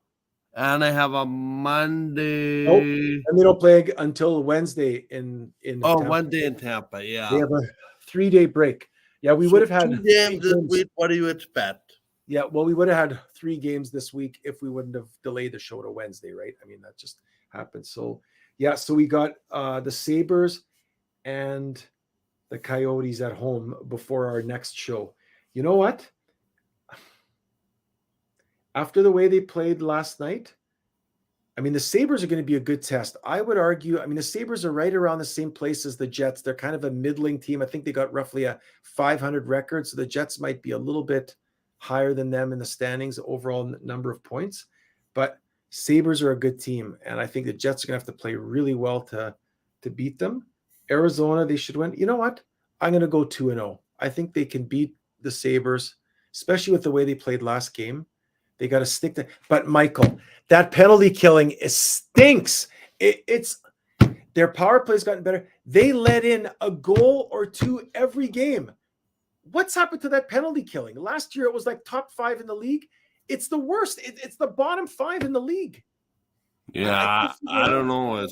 And they have a Monday. Nope. And they don't play until Wednesday in Tampa. Wednesday in Tampa, yeah. They have a 3-day break. Yeah, we would have had 2 games this week. What do you expect? Yeah, well, we would have had 3 games this week if we wouldn't have delayed the show to Wednesday, right? I mean, that just happened. So, yeah, so we got the Sabres and the Coyotes at home before our next show. You know what? After the way they played last night, I mean, the Sabres are going to be a good test. I would argue, I mean, the Sabres are right around the same place as the Jets. They're kind of a middling team. I think they got roughly a 500 record, so the Jets might be a little bit higher than them in the standings, overall number of points. But Sabres are a good team, and I think the Jets are going to have to play really well to beat them. Arizona, they should win. You know what? I'm going to go 2-0. I think they can beat the Sabres, especially with the way they played last game. They got to stick to. But Michael, that penalty killing stinks. It's their power play's gotten better. They let in a goal or 2 every game. What's happened to that penalty killing? Last year it was like top 5 in the league. It's the worst. It's the bottom 5 in the league. Yeah, I don't know.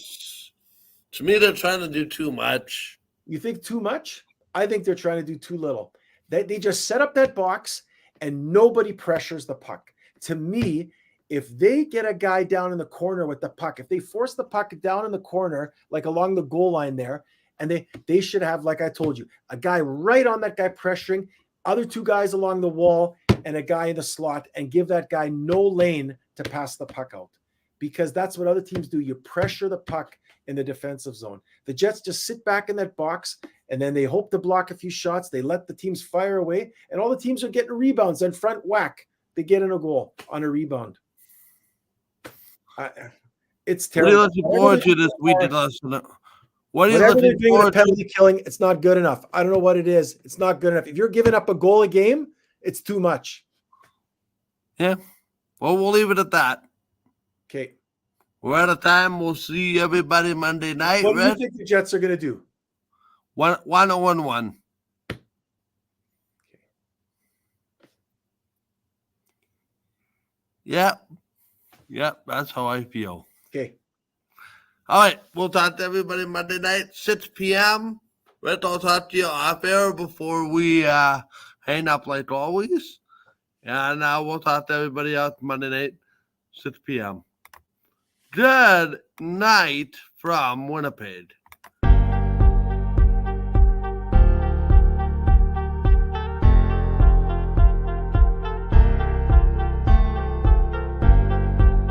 To me, they're trying to do too much. You think too much? I think they're trying to do too little. They just set up that box and nobody pressures the puck. To me, if they get a guy down in the corner with the puck, if they force the puck down in the corner, like along the goal line there, and they should have, like I told you, a guy right on that guy pressuring, other 2 guys along the wall, and a guy in the slot, and give that guy no lane to pass the puck out. Because that's what other teams do. You pressure the puck in the defensive zone. The Jets just sit back in that box, and then they hope to block a few shots. They let the teams fire away, and all the teams are getting rebounds and front whack. They get in a goal on a rebound. It's terrible. What are you looking forward to this week? What are you Whatever they're looking doing forward with penalty killing, it's not good enough. I don't know what it is. It's not good enough. If you're giving up a goal a game, it's too much. Yeah. Well, we'll leave it at that. Okay. We're out of time. We'll see everybody Monday night. What do you think the Jets are going to do? 1-1-1. Yep, that's how I feel. Okay. All right, we'll talk to everybody Monday night, 6 p.m. Rhett, I'll talk to you off air before we hang up like always. And we'll talk to everybody else Monday night, 6 p.m. Good night from Winnipeg.